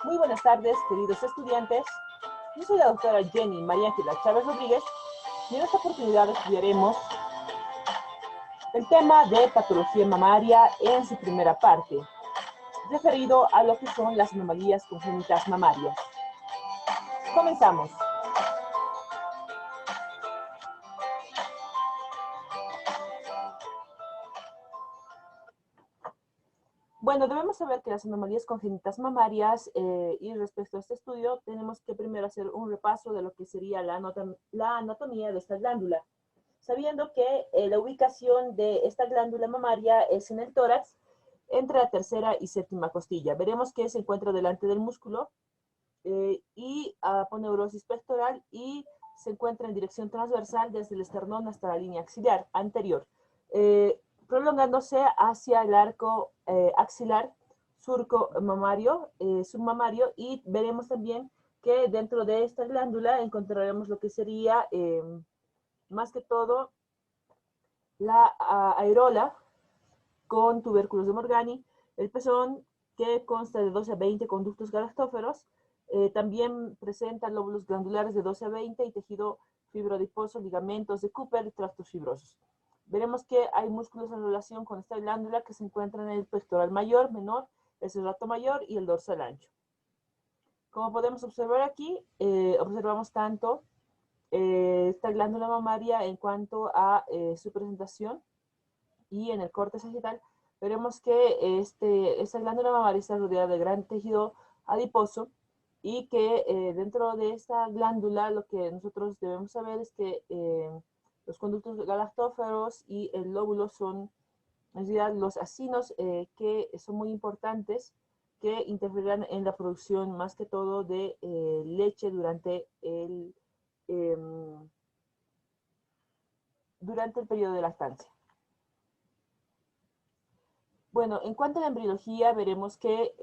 Muy buenas tardes, queridos estudiantes. Yo soy la doctora Jenny María Ángela Chávez Rodríguez y en esta oportunidad estudiaremos el tema de patología mamaria en su primera parte, referido a lo que son las anomalías congénitas mamarias. Comenzamos. Bueno, debemos saber que las anomalías congénitas mamarias y respecto a este estudio, tenemos que primero hacer un repaso de lo que sería la anatomía de esta glándula, sabiendo que la ubicación de esta glándula mamaria es en el tórax, entre la tercera y séptima costilla. Veremos que se encuentra delante del músculo y aponeurosis pectoral y se encuentra en dirección transversal desde el esternón hasta la línea axilar anterior. Prolongándose hacia el arco axilar, surco mamario, submamario, y veremos también que dentro de esta glándula encontraremos lo que sería, más que todo, la aerola con tubérculos de Morgani, el pezón que consta de 12 a 20 conductos galactóferos, también presenta lóbulos glandulares de 12 a 20 y tejido fibrodiposo, ligamentos de Cooper y tractos fibrosos. Veremos que hay músculos en relación con esta glándula que se encuentran en el pectoral mayor, menor, el serrato mayor y el dorsal ancho. Como podemos observar aquí, observamos tanto esta glándula mamaria en cuanto a su presentación, y en el corte sagital veremos que esta glándula mamaria está rodeada de gran tejido adiposo y que dentro de esta glándula lo que nosotros debemos saber es que los conductos galactóferos y el lóbulo son en realidad los acinos que son muy importantes, que interferirán en la producción más que todo de leche durante el periodo de lactancia. Bueno, en cuanto a la embriología, veremos que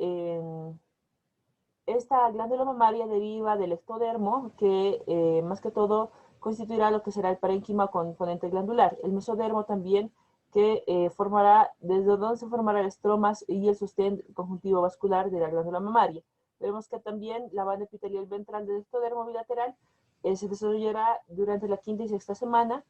esta glándula mamaria deriva del ectodermo, que más que todo constituirá lo que será el parénquima componente glandular. El mesodermo también, que formará, desde donde se formará el estromas y el sostén conjuntivo vascular de la glándula mamaria. Veremos que también la banda epitelial ventral del ectodermo bilateral se desarrollará durante la quinta y sexta semana.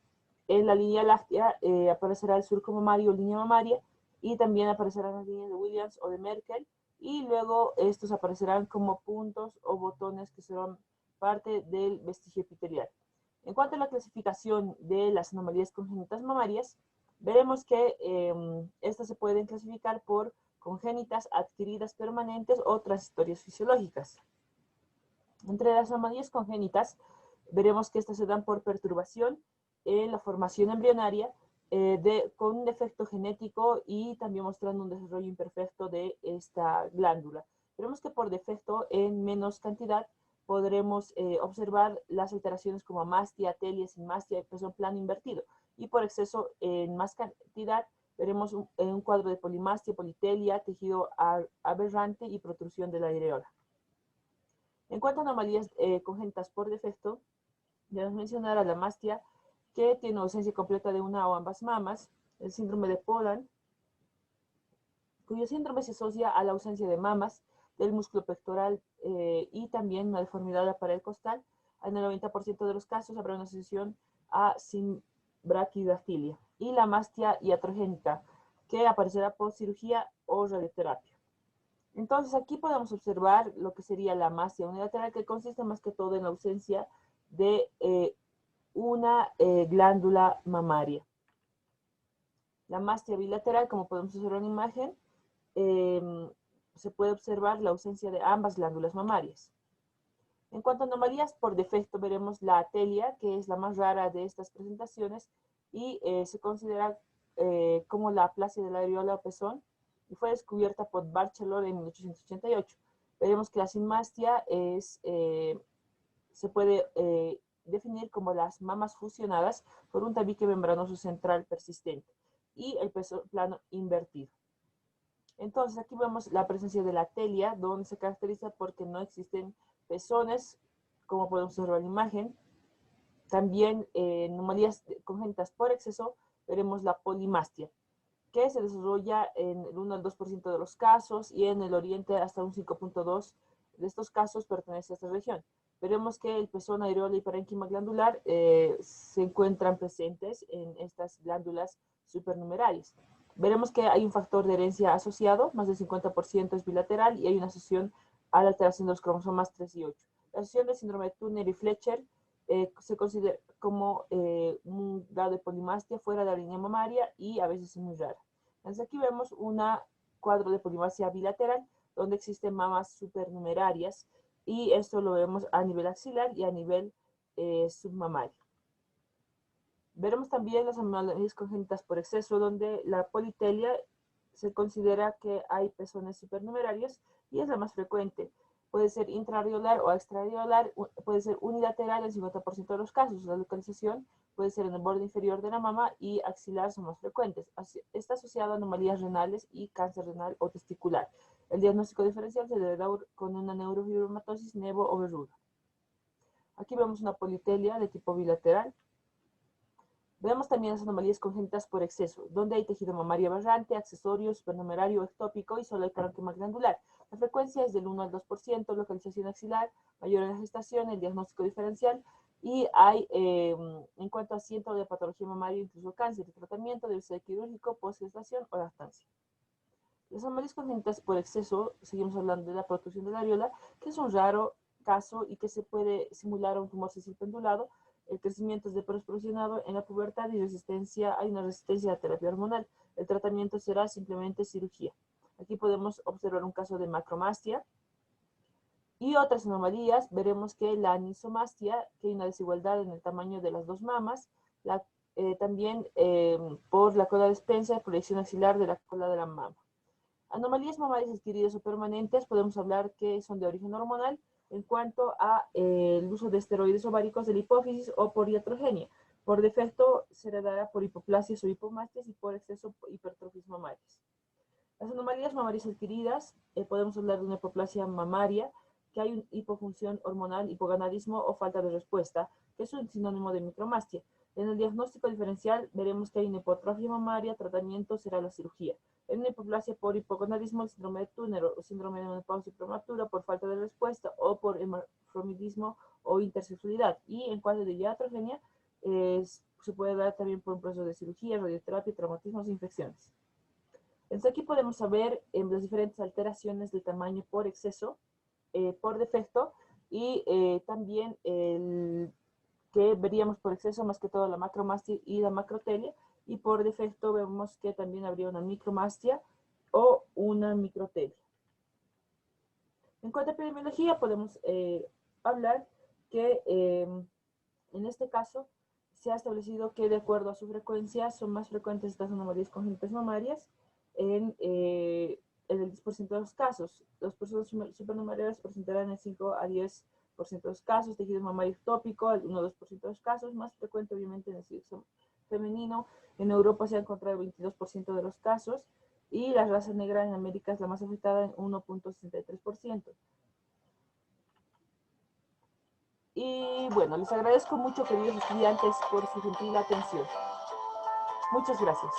En la línea láctea aparecerá el surco mamario o línea mamaria, y también aparecerán las líneas de Williams o de Merkel, y luego estos aparecerán como puntos o botones que serán parte del vestigio epitelial. En cuanto a la clasificación de las anomalías congénitas mamarias, veremos que estas se pueden clasificar por congénitas, adquiridas, permanentes o transitorias fisiológicas. Entre las anomalías congénitas, veremos que estas se dan por perturbación en la formación embrionaria, con un defecto genético y también mostrando un desarrollo imperfecto de esta glándula. Veremos que por defecto, en menos cantidad, podremos observar las alteraciones como amastia, atelia, sinmastia y pezón plano invertido. Y por exceso, en más cantidad, veremos un cuadro de polimastia, politelia, tejido aberrante y protrusión de la areola. En cuanto a anomalías congénitas por defecto, debemos mencionar a la amastia, que tiene ausencia completa de una o ambas mamas, el síndrome de Poland, cuyo síndrome se asocia a la ausencia de mamas, del músculo pectoral y también una deformidad de la pared costal. En el 90% de los casos habrá una asociación a simbraquidactilia. Y la amastia iatrogénica, que aparecerá por cirugía o radioterapia. Entonces aquí podemos observar lo que sería la amastia unilateral, que consiste más que todo en la ausencia de una glándula mamaria. La amastia bilateral, como podemos observar en la imagen, se puede observar la ausencia de ambas glándulas mamarias. En cuanto a anomalías por defecto, veremos la atelia, que es la más rara de estas presentaciones y se considera como la aplasia de la areola o pezón, y fue descubierta por Barchelor en 1888. Veremos que la sinmastia se puede definir como las mamas fusionadas por un tabique membranoso central persistente y el pezón plano invertido. Entonces aquí vemos la presencia de la atelia, donde se caracteriza porque no existen pezones, como podemos observar en la imagen. También en anomalías congénitas por exceso veremos la polimastia, que se desarrolla en el 1 al 2% de los casos y en el oriente hasta un 5.2% de estos casos pertenece a esta región. Veremos que el pezón, areola y parénquima glandular se encuentran presentes en estas glándulas supernumerarias. Veremos que hay un factor de herencia asociado, más del 50% es bilateral, y hay una asociación a la alteración de los cromosomas 3 y 8. La asociación del síndrome de Turner y Fletcher se considera como un grado de polimastia fuera de la línea mamaria y a veces es muy rara. Entonces aquí vemos un cuadro de polimastia bilateral donde existen mamas supernumerarias y esto lo vemos a nivel axilar y a nivel submamario. Veremos también las anomalias congénitas por exceso, donde la politelia se considera que hay pezones supernumerarios y es la más frecuente. Puede ser intraareolar o extraareolar, puede ser unilateral en 50% de los casos. La localización puede ser en el borde inferior de la mama y axilar son más frecuentes. Está asociado a anomalías renales y cáncer renal o testicular. El diagnóstico diferencial se debe dar con una neurofibromatosis nevo o verruga. Aquí vemos una politelia de tipo bilateral. Vemos también las anomalías congénitas por exceso, donde hay tejido mamario aberrante, accesorio, supernumerario, ectópico y solo hay parénquima glandular. La frecuencia es del 1 al 2%, localización axilar, mayor en la gestación, el diagnóstico diferencial, y hay, en cuanto a asiento de patología mamaria, incluso cáncer, de tratamiento debe ser quirúrgico, postgestación o lactancia. Las anomalias congénitas por exceso, seguimos hablando de la protrusión de la areola, que es un raro caso y que se puede simular a un tumor sexual pendulado. El crecimiento es desproporcionado en la pubertad y hay una resistencia a la terapia hormonal. El tratamiento será simplemente cirugía. Aquí podemos observar un caso de macromastia. Y otras anomalías, veremos que la anisomastia, que hay una desigualdad en el tamaño de las dos mamas, también por la cola de Spencer, proyección axilar de la cola de la mama. Anomalías mamarias adquiridas o permanentes, podemos hablar que son de origen hormonal en cuanto a el uso de esteroides ováricos de la hipófisis o por iatrogenia. Por defecto se heredará por hipoplasias o hipomasties y por exceso hipertrofias mamarias. Las anomalías mamarias adquiridas, podemos hablar de una hipoplasia mamaria, que hay una hipofunción hormonal, hipogonadismo o falta de respuesta, que es un sinónimo de micromastia. En el diagnóstico diferencial veremos que hay una hipotrofia mamaria, tratamiento será la cirugía. En una hipoplasia por hipogonadismo, el síndrome de Turner o síndrome de menopausia prematura por falta de respuesta o por hermafrodismo o intersexualidad. Y en cuanto de iatrogenia, se puede dar también por un proceso de cirugía, radioterapia, traumatismos e infecciones. Entonces aquí podemos saber las diferentes alteraciones de tamaño por exceso, por defecto, y también que veríamos por exceso más que todo la macromastia y la macrotelia, y por defecto vemos que también habría una micromastia o una microtelia. En cuanto a epidemiología, podemos hablar que en este caso se ha establecido que de acuerdo a su frecuencia son más frecuentes estas anomalías congénitas mamarias en el 10% de los casos. Las personas supernumerarias presentarán el 5 a 10% de los casos, tejido mamario ectópico, el 1 a 2% de los casos, más frecuente obviamente en el sexo femenino. En Europa se ha encontrado el 22% de los casos y la raza negra en América es la más afectada en 1.63%. Y bueno, les agradezco mucho, queridos estudiantes, por su gentil atención. Muchas gracias.